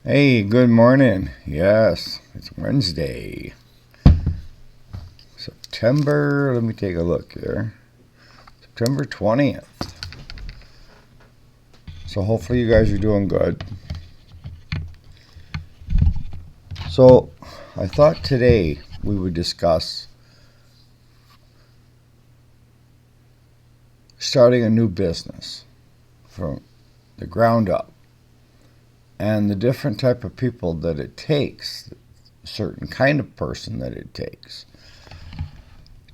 Hey, good morning. Yes, it's Wednesday. Let me take a look here. September 20th. So hopefully you guys are doing good. So I thought today we would discuss starting a new business from the ground up and the different type of people that it takes, a certain kind of person that it takes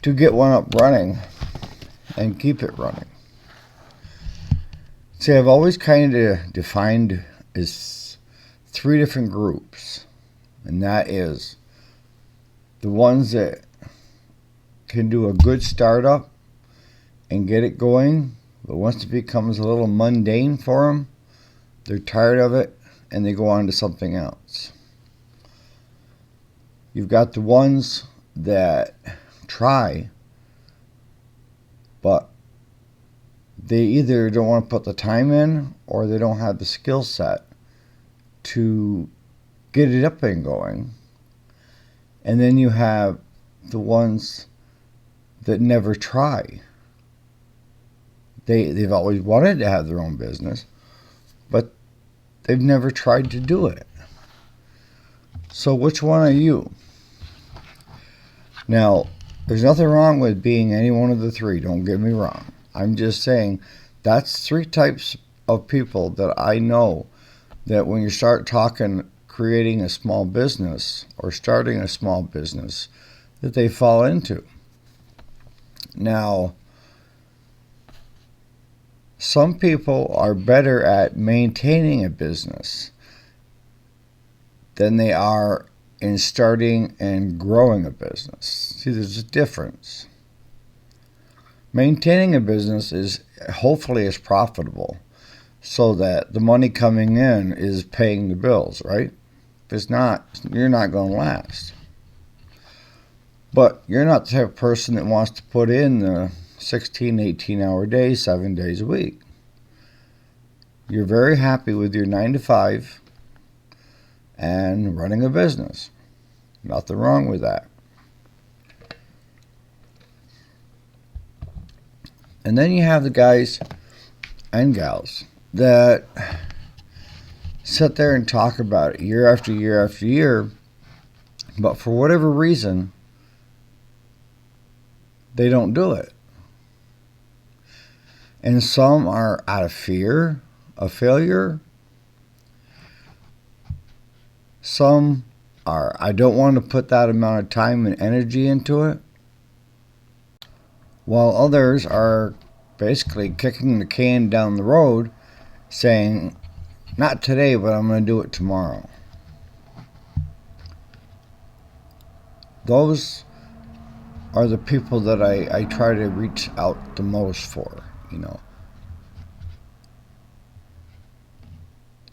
to get one up running and keep it running. See, I've always kind of defined as three different groups, and that is the ones that can do a good startup and get it going, but once it becomes a little mundane for them, they're tired of it and they go on to something else. You've got the ones that try, but they either don't want to put the time in or they don't have the skill set to get it up and going. And then you have the ones that never try. They've always wanted to have their own business, but they've never tried to do it. So which one are you? Now, there's nothing wrong with being any one of the three, don't get me wrong. I'm just saying that's three types of people that I know that when you start talking creating a small business or starting a small business that they fall into. Now, some people are better at maintaining a business than they are in starting and growing a business. See, there's a difference. Maintaining a business is hopefully is profitable so that the money coming in is paying the bills, right? If it's not, you're not going to last. But you're not the type of person that wants to put in the 16, 18-hour days, 7 days a week. You're very happy with your 9 to 5 and running a business. Nothing wrong with that. And then you have the guys and gals that sit there and talk about it year after year after year, but for whatever reason, they don't do it. And some are out of fear of failure. Some are, I don't want to put that amount of time and energy into it. While others are basically kicking the can down the road saying, not today, but I'm going to do it tomorrow. Those are the people that I try to reach out the most for,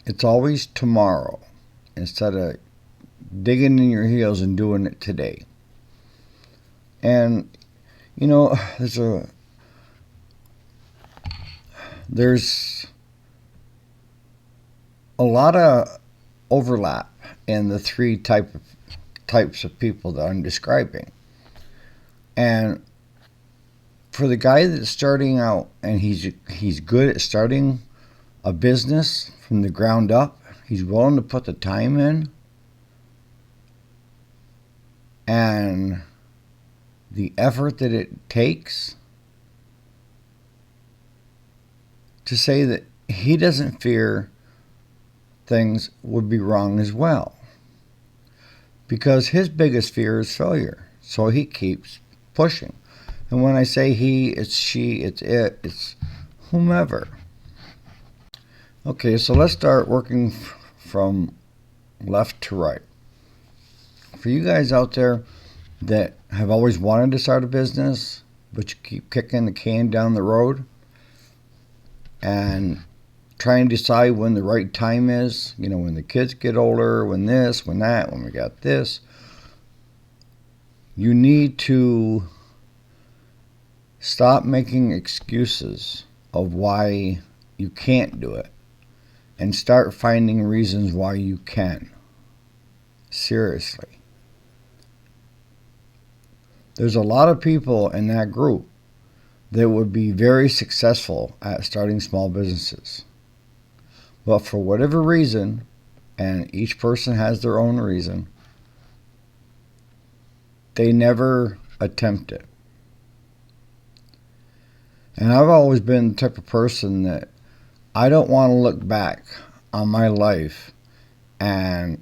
It's always tomorrow instead of digging in your heels and doing it today. And, there's a lot of overlap in the three types of people that I'm describing. And for the guy that's starting out and he's good at starting a business from the ground up, he's willing to put the time in and the effort that it takes to say that he doesn't fear things would be wrong as well. Because his biggest fear is failure. So he keeps pushing. And when I say he, it's she, it's it, it's whomever. Okay, so let's start working from left to right. For you guys out there that have always wanted to start a business, but you keep kicking the can down the road and trying to decide when the right time is, when the kids get older, when this, when that, when we got this, you need to stop making excuses of why you can't do it and start finding reasons why you can. Seriously. There's a lot of people in that group that would be very successful at starting small businesses. But for whatever reason, and each person has their own reason, they never attempt it. And I've always been the type of person that I don't want to look back on my life and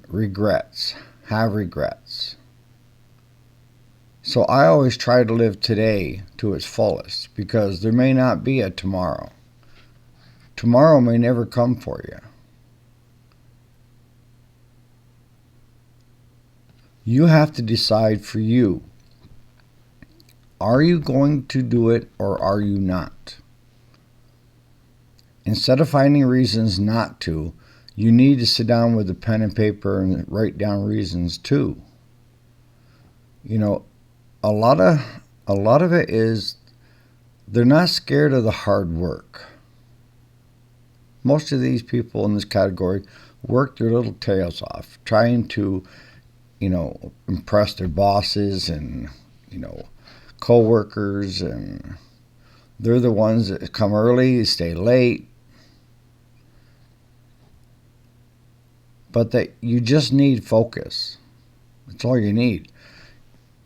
have regrets. So I always try to live today to its fullest, because there may not be a tomorrow. Tomorrow may never come for you. You have to decide for you. Are you going to do it or are you not? Instead of finding reasons not to, you need to sit down with a pen and paper and write down reasons too. You know, a lot of it is they're not scared of the hard work. Most of these people in this category work their little tails off trying to, impress their bosses and, co-workers, and they're the ones that come early, stay late. But that you just need focus. That's all you need.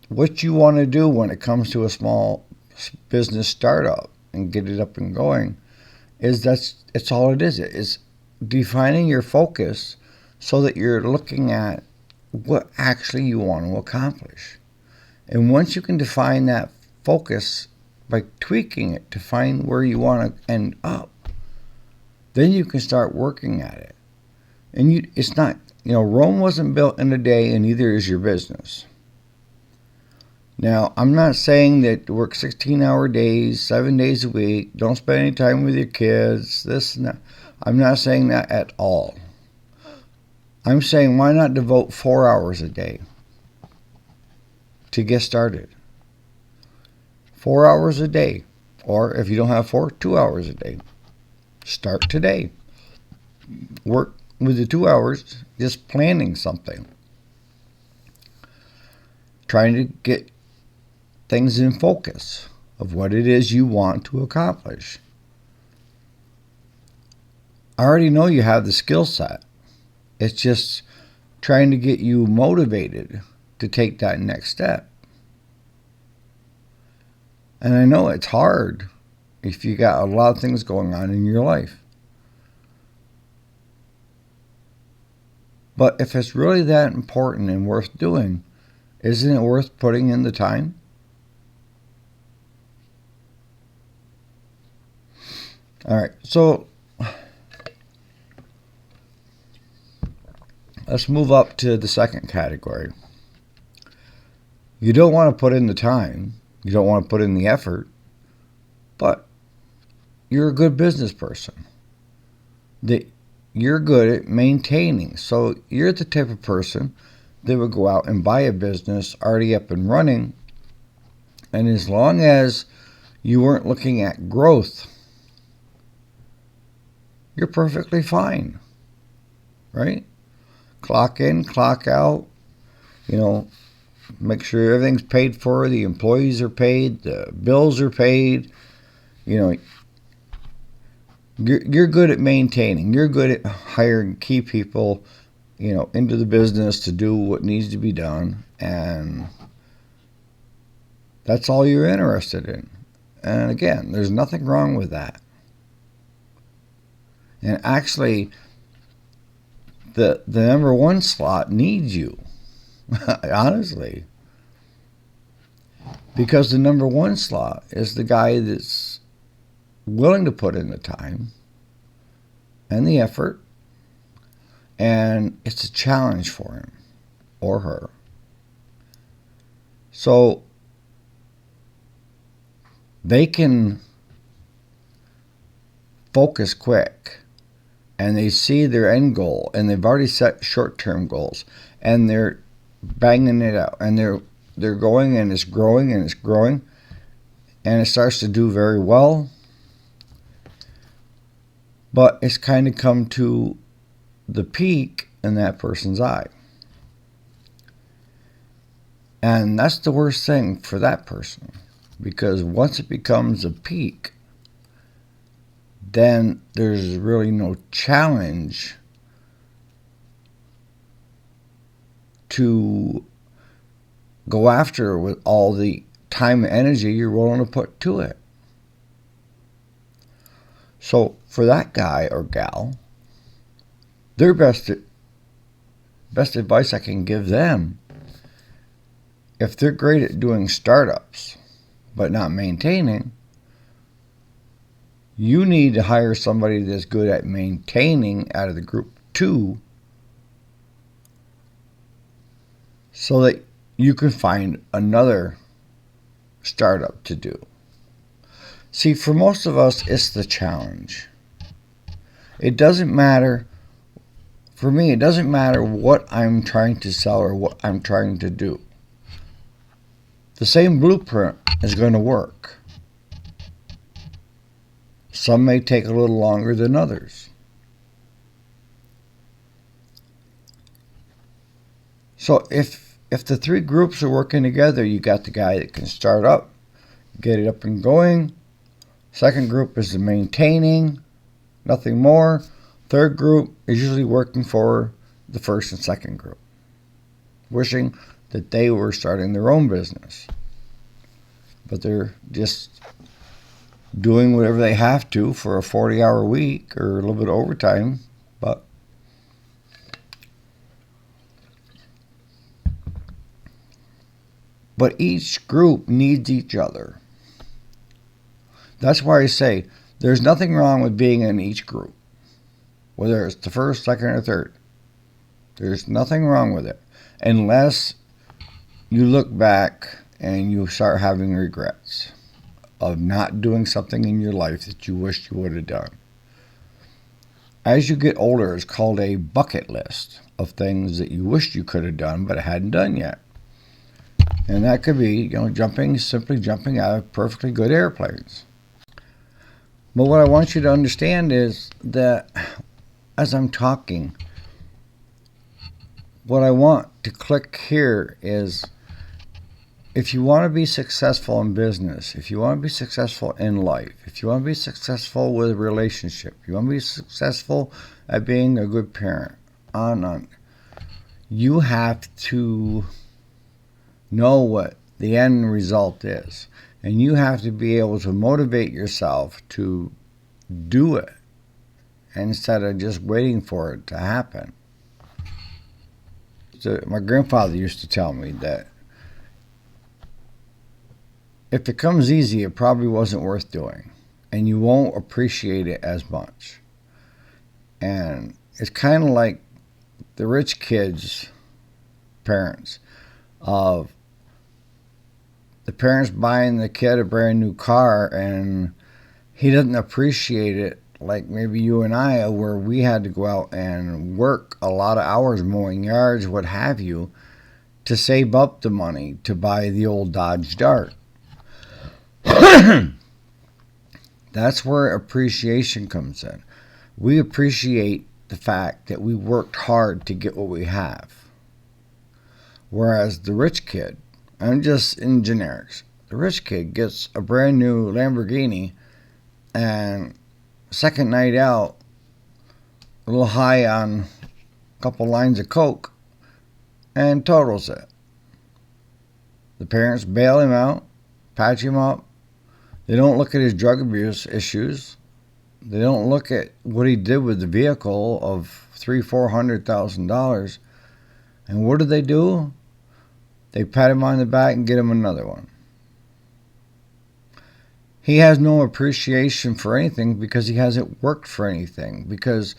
What you want to do when it comes to a small business startup and get it up and going it's all it is. It's defining your focus so that you're looking at what actually you want to accomplish. And once you can define that focus by tweaking it to find where you want to end up, then you can start working at it. And it's not, Rome wasn't built in a day, and neither is your business. Now, I'm not saying that work 16-hour days, 7 days a week, don't spend any time with your kids, this and that. I'm not saying that at all. I'm saying, why not devote 4 hours a day to get started? 4 hours a day. Or if you don't have 2 hours a day. Start today. Work with the 2 hours just planning something. Trying to get things in focus of what it is you want to accomplish. I already know you have the skill set. It's just trying to get you motivated to take that next step. And I know it's hard if you got a lot of things going on in your life. But if it's really that important and worth doing, isn't it worth putting in the time? All right, so let's move up to the second category. You don't want to put in the time, you don't want to put in the effort, but you're a good business person. You're good at maintaining. So you're the type of person that would go out and buy a business already up and running, and as long as you weren't looking at growth, you're perfectly fine, right? Clock in, clock out, make sure everything's paid for, the employees are paid, the bills are paid, you're good at maintaining. You're good at hiring key people, into the business to do what needs to be done, and that's all you're interested in. And again, there's nothing wrong with that. And actually, the number one slot needs you, honestly. Because the number one slot is the guy that's willing to put in the time and the effort, and it's a challenge for him or her. So they can focus quick, and they see their end goal, and they've already set short-term goals, and they're banging it out, and they're going, and it's growing, and it's growing, and it starts to do very well. But it's kind of come to the peak in that person's eye. And that's the worst thing for that person, because once it becomes a peak, then there's really no challenge to go after with all the time and energy you're willing to put to it. So for that guy or gal, their best advice I can give them, if they're great at doing startups but not maintaining, you need to hire somebody that's good at maintaining out of the group too, so that you can find another startup to do. See, for most of us, it's the challenge. It doesn't matter, for me, it doesn't matter what I'm trying to sell or what I'm trying to do. The same blueprint is going to work. Some may take a little longer than others. So if the three groups are working together, you got the guy that can start up, get it up and going. Second group is the maintaining, nothing more. Third group is usually working for the first and second group, wishing that they were starting their own business. But they're just doing whatever they have to for a 40-hour week or a little bit of overtime. But each group needs each other. That's why I say there's nothing wrong with being in each group, whether it's the first, second, or third. There's nothing wrong with it, unless you look back and you start having regrets of not doing something in your life that you wished you would have done. As you get older, it's called a bucket list of things that you wished you could have done but hadn't done yet. And that could be, simply jumping out of perfectly good airplanes. But what I want you to understand is that as I'm talking, what I want to click here is, if you want to be successful in business, if you want to be successful in life, if you want to be successful with a relationship, if you want to be successful at being a good parent, on, you have to know what the end result is. And you have to be able to motivate yourself to do it instead of just waiting for it to happen. So my grandfather used to tell me that if it comes easy, it probably wasn't worth doing, and you won't appreciate it as much. And it's kind of like the rich kids' parents, of the parents buying the kid a brand new car, and he doesn't appreciate it like maybe you and I, where we had to go out and work a lot of hours mowing yards, what have you, to save up the money to buy the old Dodge Dart. That's where appreciation comes in. We appreciate the fact that we worked hard to get what we have. Whereas the rich kid, I'm just in generics, the rich kid gets a brand new Lamborghini, and second night out, a little high on a couple lines of coke, and totals it. The parents bail him out, patch him up. They don't look at his drug abuse issues. They don't look at what he did with the vehicle of $300,000-$400,000. And what do? They pat him on the back and get him another one. He has no appreciation for anything because he hasn't worked for anything. Because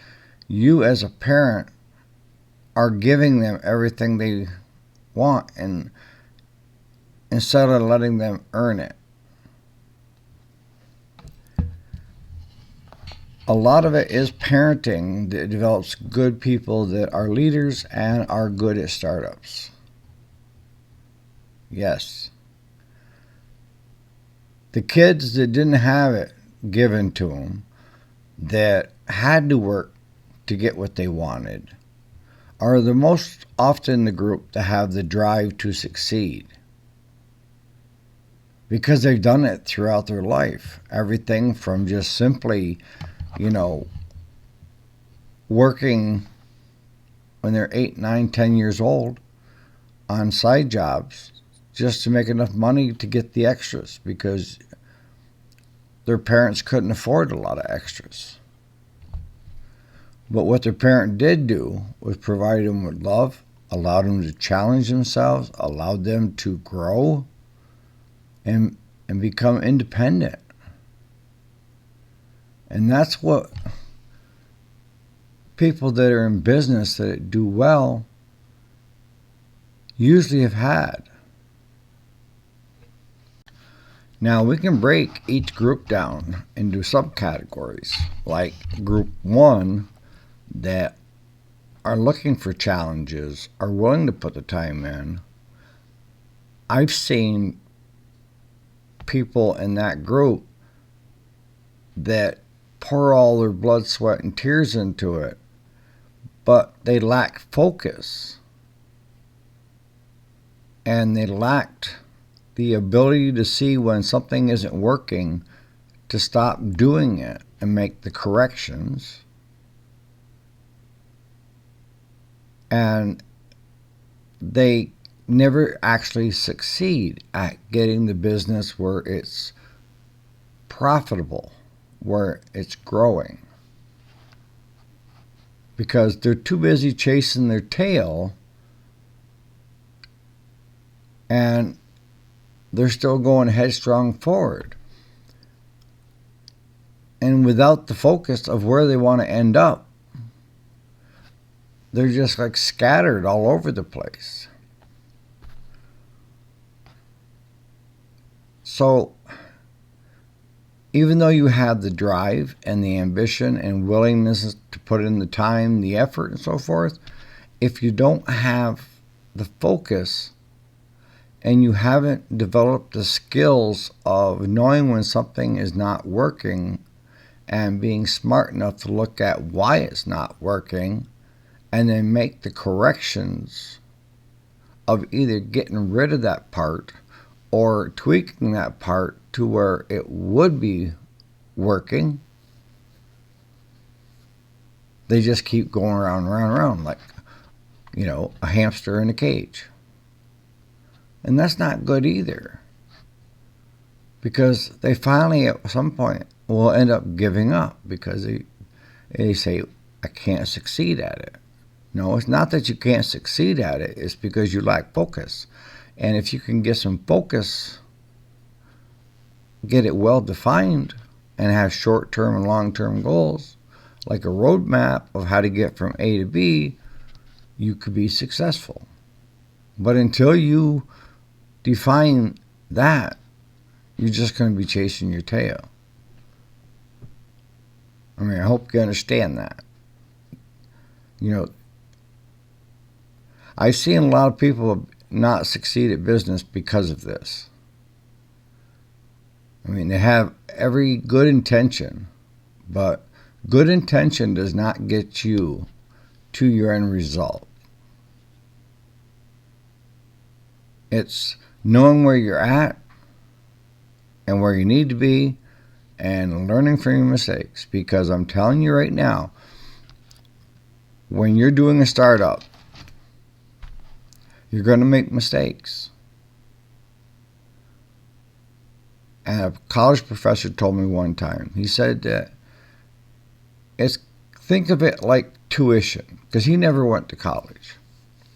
you as a parent are giving them everything they want, and instead of letting them earn it. A lot of it is parenting that develops good people that are leaders and are good at startups. Yes. The kids that didn't have it given to them, that had to work to get what they wanted are the most often the group that have the drive to succeed because they've done it throughout their life. Everything from just simply, you know, working when they're 8, 9, 10 years old on side jobs just to make enough money to get the extras because their parents couldn't afford a lot of extras. But what their parent did do was provide them with love, allowed them to challenge themselves, allowed them to grow and become independent. And that's what people that are in business that do well usually have had. Now we can break each group down into subcategories, like group 1 that are looking for challenges, are willing to put the time in. I've seen people in that group that pour all their blood, sweat, and tears into it, but they lack focus. And they lacked the ability to see when something isn't working, to stop doing it and make the corrections. And they never actually succeed at getting the business where it's profitable, where it's growing. Because they're too busy chasing their tail and they're still going headstrong forward. And without the focus of where they want to end up, they're just like scattered all over the place. So, even though you have the drive and the ambition and willingness to put in the time, the effort, and so forth, if you don't have the focus and you haven't developed the skills of knowing when something is not working and being smart enough to look at why it's not working and then make the corrections of either getting rid of that part or tweaking that part to where it would be working, they just keep going around and around and around like, a hamster in a cage. And that's not good either. Because they finally, at some point, will end up giving up because they say, I can't succeed at it. No, it's not that you can't succeed at it. It's because you lack focus. And if you can get some focus, get it well defined, and have short-term and long-term goals, like a roadmap of how to get from A to B, you could be successful. But until you define that, you're just going to be chasing your tail. I mean, I hope you understand that. I've seen a lot of people not succeed at business because of this. I mean, they have every good intention, but good intention does not get you to your end result. It's knowing where you're at and where you need to be and learning from your mistakes. Because I'm telling you right now, when you're doing a startup, you're going to make mistakes. And a college professor told me one time, he said that think of it like tuition, because he never went to college.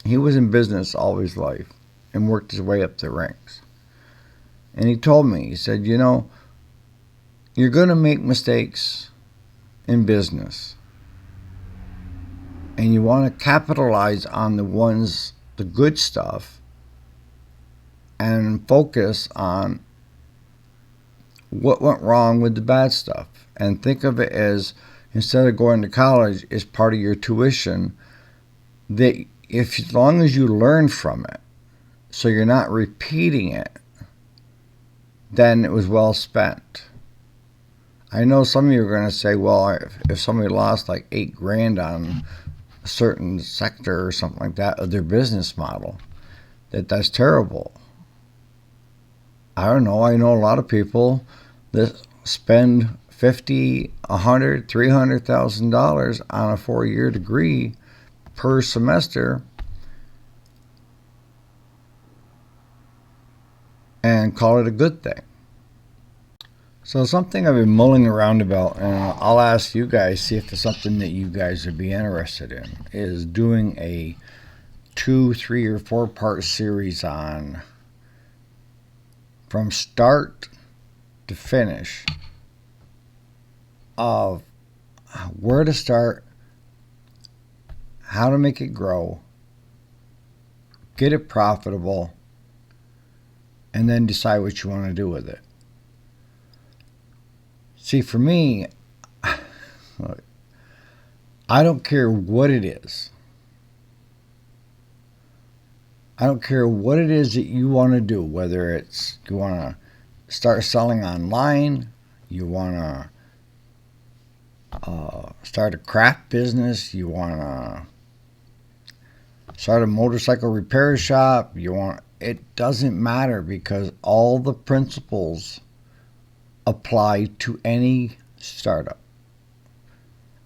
He was in business all his life and worked his way up the ranks. And he told me, he said, you're going to make mistakes in business. And you want to capitalize on the good stuff, and focus on what went wrong with the bad stuff. And think of it as, instead of going to college, as part of your tuition, that as long as you learn from it, so you're not repeating it, then it was well spent. I know some of you are going to say, well, if somebody lost like 8 grand on a certain sector or something like that of their business model, that's terrible. I don't know. I know a lot of people that spend 50, 100, $300,000 on a 4-year degree per semester and call it a good thing. So something I've been mulling around about, and I'll ask you guys, see if it's something that you guys would be interested in, is doing a 2, 3, or 4-part series on from start to finish of where to start, how to make it grow, get it profitable, and then decide what you want to do with it. See, for me, I don't care what it is. I don't care what it is that you want to do, whether it's you want to start selling online, you want to start a craft business, you want to start a motorcycle repair shop, it doesn't matter, because all the principles apply to any startup.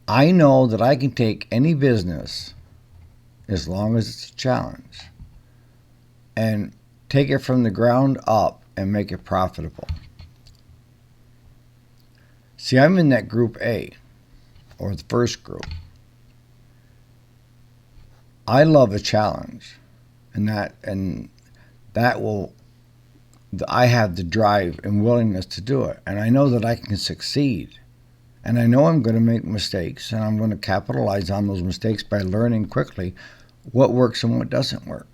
I know that I can take any business, as long as it's a challenge, and take it from the ground up and make it profitable. See, I'm in that group A, or the first group. I love a challenge, and that will, I have the drive and willingness to do it, and I know that I can succeed, and I know I'm going to make mistakes, and I'm going to capitalize on those mistakes by learning quickly what works and what doesn't work.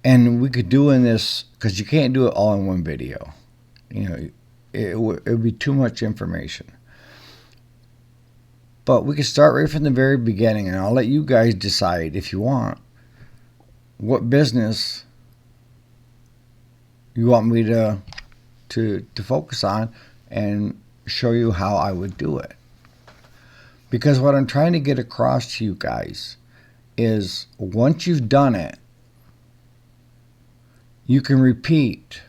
And we could do in this, because you can't do it all in one video. It would be too much information. But we could start right from the very beginning, and I'll let you guys decide, if you want, what business you want me to focus on, and show you how I would do it. Because what I'm trying to get across to you guys is, once you've done it, you can repeat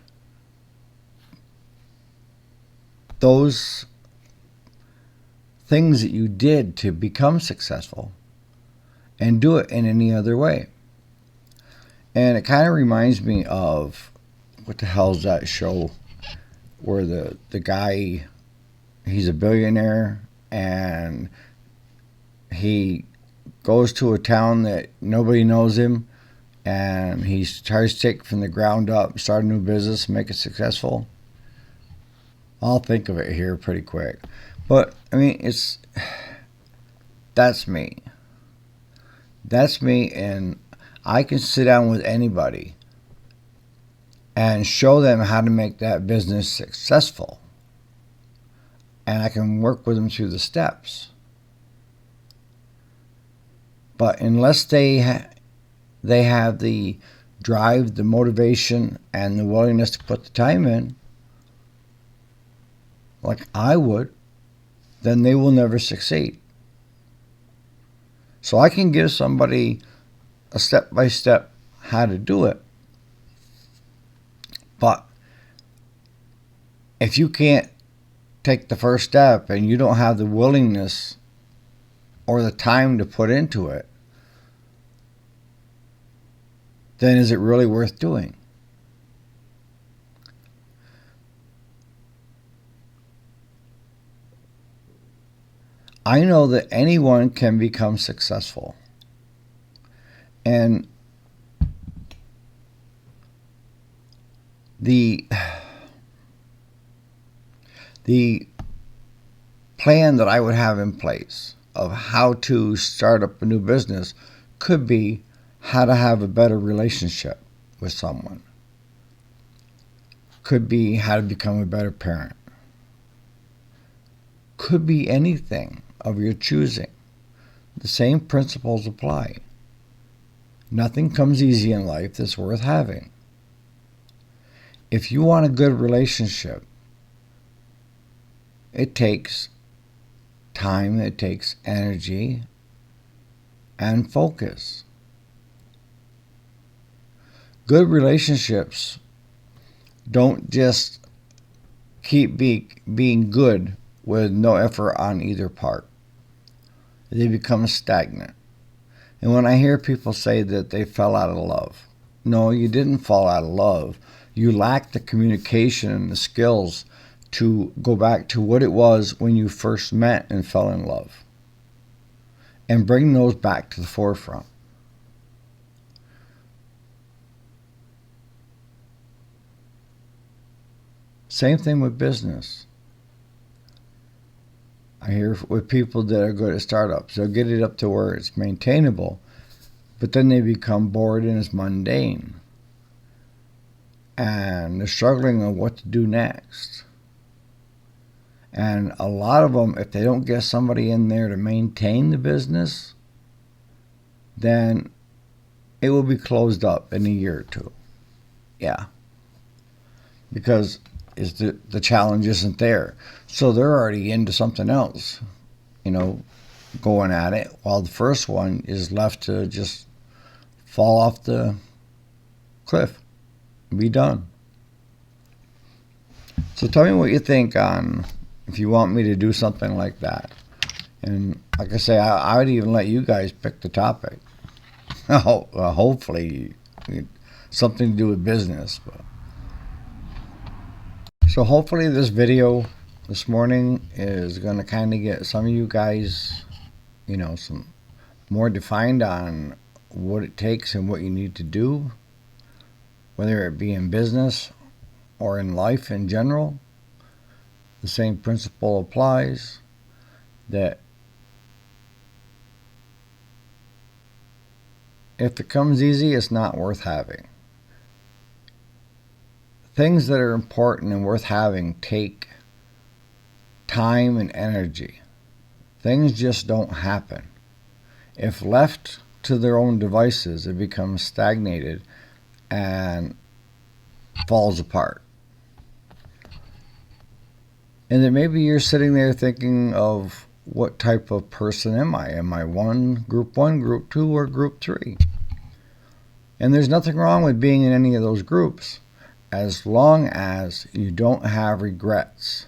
those things that you did to become successful and do it in any other way. And it kind of reminds me of, what the hell is that show where the guy, he's a billionaire and he goes to a town that nobody knows him, and he tries to take it from the ground up, start a new business, make it successful. I'll think of it here pretty quick. But, I mean, that's me. That's me, and I can sit down with anybody and show them how to make that business successful. And I can work with them through the steps. But unless they have the drive, the motivation, and the willingness to put the time in, like I would, then they will never succeed. So I can give somebody a step-by-step how to do it. But if you can't take the first step and you don't have the willingness or the time to put into it, then is it really worth doing? I know that anyone can become successful. And the plan that I would have in place of how to start up a new business could be how to have a better relationship with someone. Could be how to become a better parent. Could be anything of your choosing. The same principles apply. Nothing comes easy in life that's worth having. If you want a good relationship, it takes time, it takes energy and focus. Good relationships don't just keep being good with no effort on either part. They become stagnant. And when I hear people say that they fell out of love, no, you didn't fall out of love. You lacked the communication and the skills to go back to what it was when you first met and fell in love, and bring those back to the forefront. Same thing with business. I hear with people that are good at startups, they'll get it up to where it's maintainable, but then they become bored and it's mundane. And they're struggling on what to do next. And a lot of them, if they don't get somebody in there to maintain the business, then it will be closed up in a year or two. Yeah. Because the challenge isn't there. So they're already into something else, going at it, while the first one is left to just fall off the cliff and be done. So tell me what you think on if you want me to do something like that. And like I say, I would even let you guys pick the topic. Hopefully something to do with business. So hopefully this video this morning is going to kind of get some of you guys, some more defined on what it takes and what you need to do, whether it be in business or in life in general. The same principle applies, that if it comes easy, it's not worth having. Things that are important and worth having take time and energy. Things just don't happen. If left to their own devices, it becomes stagnated and falls apart. And then maybe you're sitting there thinking of, what type of person am I? Am I group 1, group 2, or group 3? And there's nothing wrong with being in any of those groups, as long as you don't have regrets.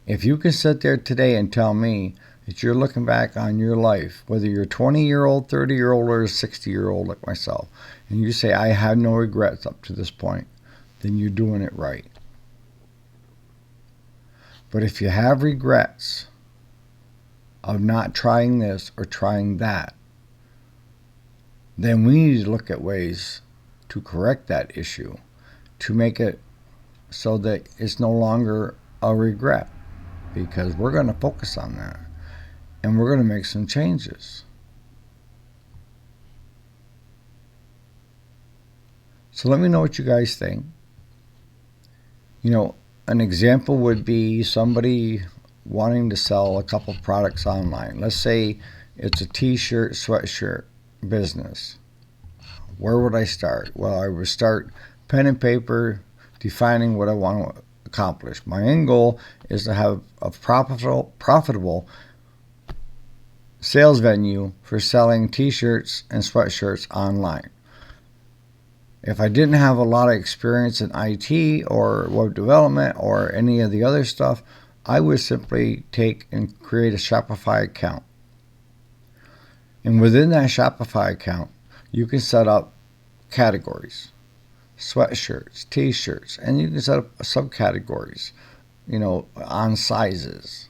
If you can sit there today and tell me that you're looking back on your life, whether you're 20-year-old, 30-year-old, or 60-year-old like myself, and you say, I have no regrets up to this point, then you're doing it right. But if you have regrets of not trying this or trying that, then we need to look at ways to correct that issue, to make it so that it's no longer a regret, because we're going to focus on that and we're going to make some changes. So let me know what you guys think. An example would be somebody wanting to sell a couple products online. Let's say it's a t-shirt, sweatshirt business. Where would I start? Well, I would start pen and paper, defining what I want to accomplish. My end goal is to have a profitable sales venue for selling t-shirts and sweatshirts online. If I didn't have a lot of experience in IT or web development or any of the other stuff, I would simply take and create a Shopify account. And within that Shopify account, you can set up categories, sweatshirts, t-shirts, and you can set up subcategories, on sizes.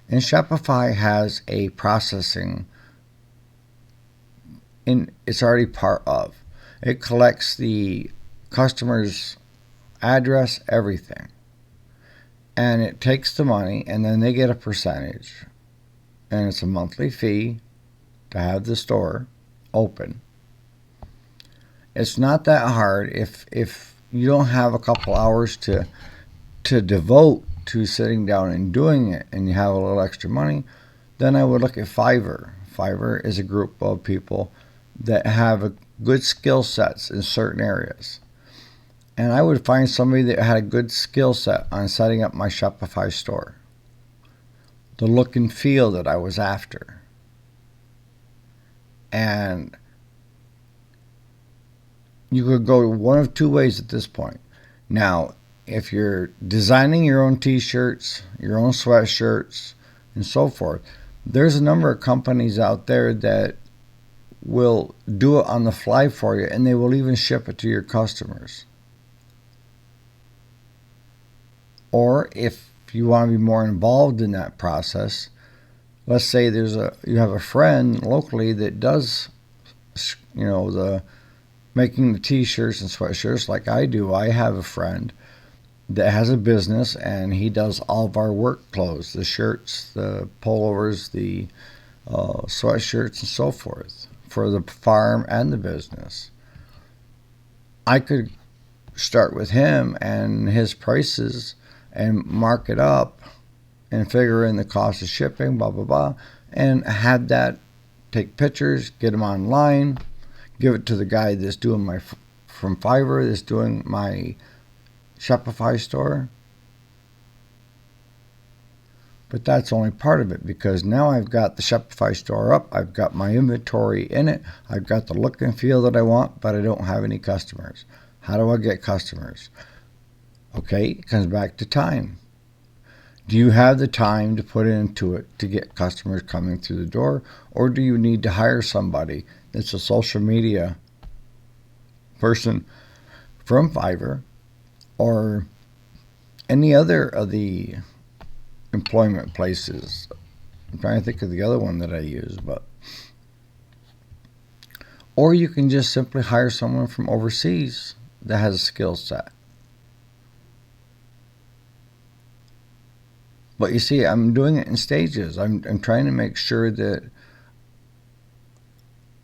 And Shopify has a processing, it's already part of. It collects the customer's address, everything. And it takes the money, and then they get a percentage. And it's a monthly fee to have the store open. It's not that hard. If you don't have a couple hours to devote to sitting down and doing it, and you have a little extra money, then I would look at Fiverr. Fiverr is a group of people that have good skill sets in certain areas. and I would find somebody that had a good skill set on setting up my Shopify store, the look and feel that I was after. And you could go one of two ways at this point. Now, if you're designing your own t-shirts, your own sweatshirts, and so forth, there's a number of companies out there that will do it on the fly for you, and they will even ship it to your customers. Or if you want to be more involved in that process, let's say you have a friend locally that does, the making the t-shirts and sweatshirts like I do. I have a friend that has a business, and he does all of our work clothes, the shirts, the pullovers, the sweatshirts, and so forth, for the farm and the business. I could start with him and his prices and mark it up and figure in the cost of shipping, blah, blah, blah, and have that, take pictures, get them online, give it to the guy that's doing from Fiverr, that's doing my Shopify store. But that's only part of it, because now I've got the Shopify store up, I've got my inventory in it, I've got the look and feel that I want, but I don't have any customers. How do I get customers? Okay, it comes back to time. Do you have the time to put into it to get customers coming through the door, or do you need to hire somebody that's a social media person from Fiverr or any other of the employment places? I'm trying to think of the other one that I use, or you can just simply hire someone from overseas that has a skill set. But you see, I'm doing it in stages. I'm trying to make sure that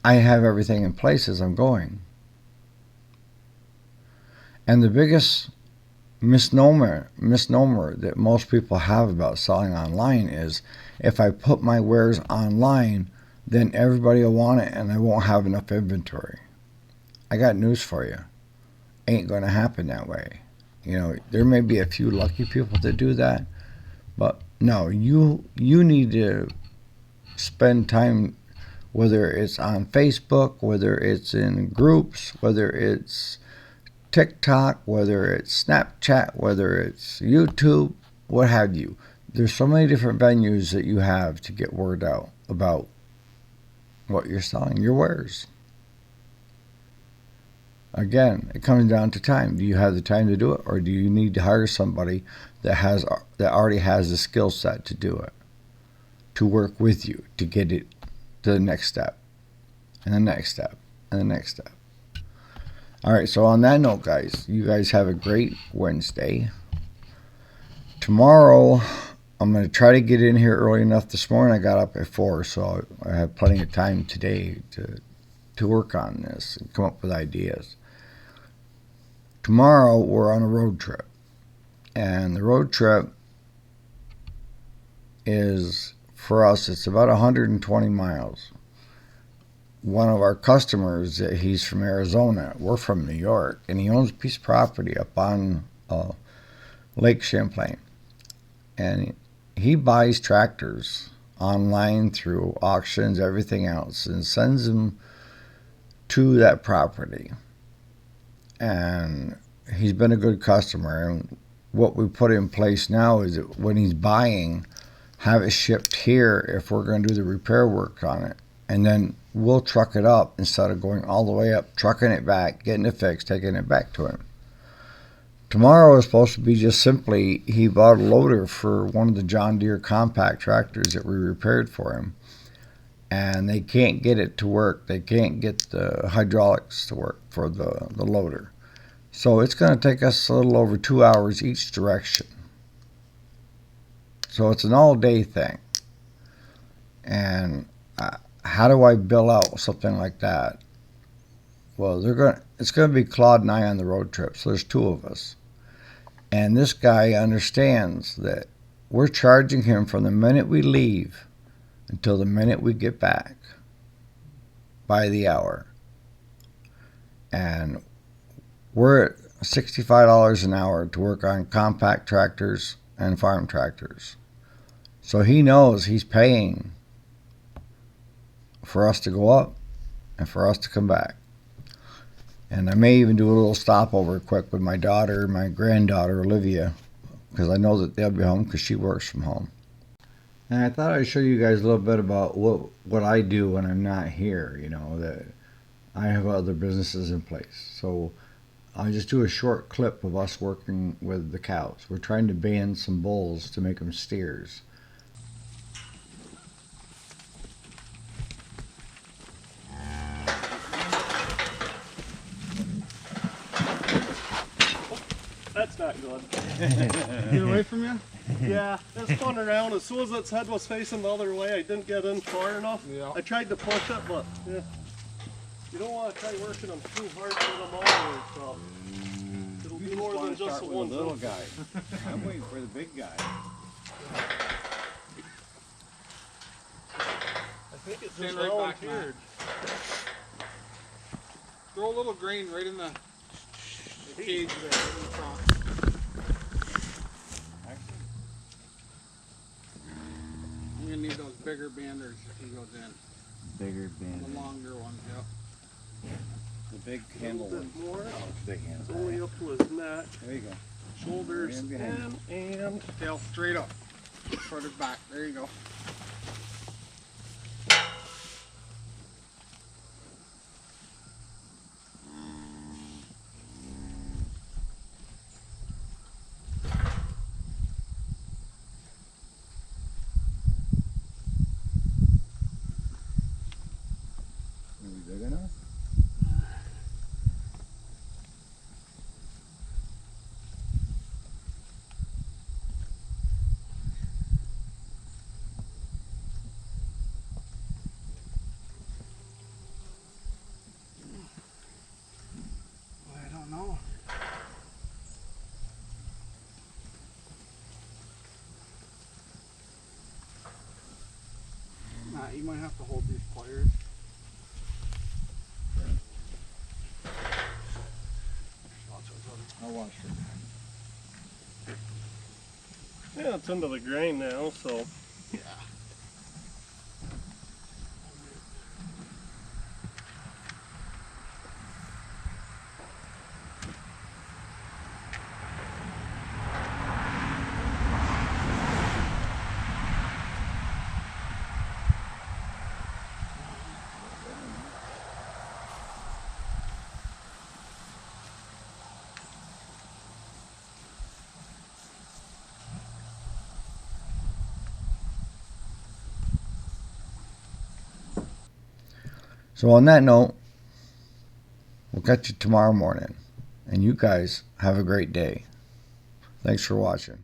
I have everything in place as I'm going. And the biggest misnomer that most people have about selling online is, if I put my wares online, then everybody will want it and I won't have enough inventory. I got news for you. Ain't going to happen that way. There may be a few lucky people that do that, but no, you need to spend time, whether it's on Facebook, whether it's in groups, whether it's TikTok, whether it's Snapchat, whether it's YouTube, what have you. There's so many different venues that you have to get word out about what you're selling, your wares. Again, it comes down to time. Do you have the time to do it, or do you need to hire somebody that already has the skill set to do it, to work with you, to get it to the next step, and the next step, and the next step? All right, so on that note, guys, you guys have a great Wednesday. Tomorrow, I'm going to try to get in here early enough. This morning I got up at 4, so I have plenty of time today to work on this and come up with ideas. Tomorrow we're on a road trip, and the road trip is, for us, it's about 120 miles. One of our customers, he's from Arizona, we're from New York, and he owns a piece of property up on Lake Champlain, and he buys tractors online through auctions, everything else, and sends them to that property. And he's been a good customer, and what we put in place now is that when he's buying, have it shipped here if we're going to do the repair work on it, and then we'll truck it up instead of going all the way up, trucking it back, getting it fixed, taking it back to him. Tomorrow is supposed to be just simply, he bought a loader for one of the John Deere compact tractors that we repaired for him, and they can't get it to work. They can't get the hydraulics to work for the loader. So it's going to take us a little over 2 hours each direction. So it's an all-day thing. And how do I bill out something like that? Well, it's going to be Claude and I on the road trip, so there's 2 of us. And this guy understands that we're charging him from the minute we leave until the minute we get back, by the hour. And we're $65 an hour to work on compact tractors and farm tractors. So he knows he's paying for us to go up and for us to come back. And I may even do a little stopover quick with my daughter, my granddaughter, Olivia, because I know that they'll be home because she works from home. And I thought I'd show you guys a little bit about what I do when I'm not here, that I have other businesses in place. So I'll just do a short clip of us working with the cows. We're trying to band some bulls to make them steers. That's not good. Get away from you? Yeah, it spun around. As soon as its head was facing the other way, I didn't get in far enough. Yeah. I tried to push it, but yeah. You don't want to try working them too hard to them all the way, so it'll be more than just one little guy. I'm waiting for the big guy. I think it's Stand just right rolling back, Matt. here. Throw a little grain right in the cage there, right in the front. You're gonna need those bigger banders if he goes in. Bigger The band. longer ones, yep. The big A handle little one. bit more. Oh, big handle. It's only up to his neck, There you go. shoulders, And behind. and Tail straight up. Short it back. There you go. Maybe big enough? I don't know. Nah, you might have to hold these pliers. I'll watch it. yeah, it's into the grain now, so. Yeah. So on that note, we'll catch you tomorrow morning. And you guys have a great day. Thanks for watching.